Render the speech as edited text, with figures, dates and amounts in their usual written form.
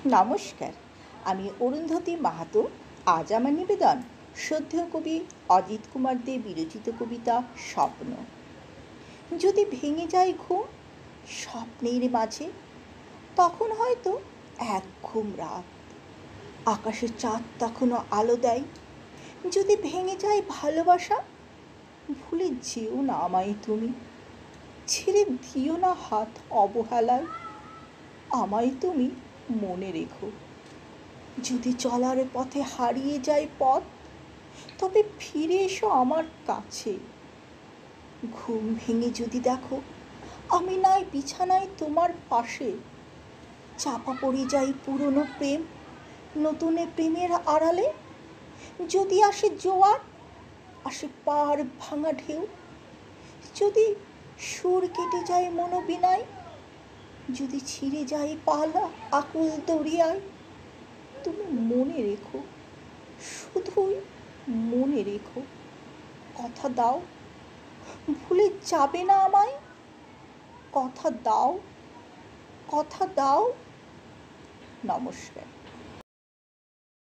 নমস্কার, আমি অরুন্ধতী মাহাতো। আজ আমার নিবেদন শ্রদ্ধেয় কবি অজিত কুমার দে বিরচিত কবিতা স্বপ্ন। যদি ভেঙে যায় ঘুম স্বপ্নের মাঝে, তখন হয়তো এক ঘুম রাত, আকাশে চাঁদ তখনও আলো দেয়। যদি ভেঙে যায় ভালোবাসা, ভুলে যেও না আমায় তুমি, ছেড়ে দিও না হাত অবহেলায়, আমায় তুমি মনে রেখো। যদি চলার পথে হারিয়ে যায় পথ, তবে ফিরে এসো আমার কাছে। ঘুম ভেঙে যদি দেখো আমি নাই বিছানায় তোমার পাশে, চাপা পড়ে যাই পুরনো প্রেম নতুনে প্রেমের আড়ালে। যদি আসে জোয়ার, আসে পার ভাঙা ঢেউ, যদি সুর কেটে যায় মনোবিনায়, যদি ছিঁড়ে যায় পালা আকুল দরিয়ায়, তুমি মনে রেখো, শুধুই মনে রেখো। কথা দাও, ভুলে যাবে না আমায়। কথা দাও, কথা দাও। নমস্কার।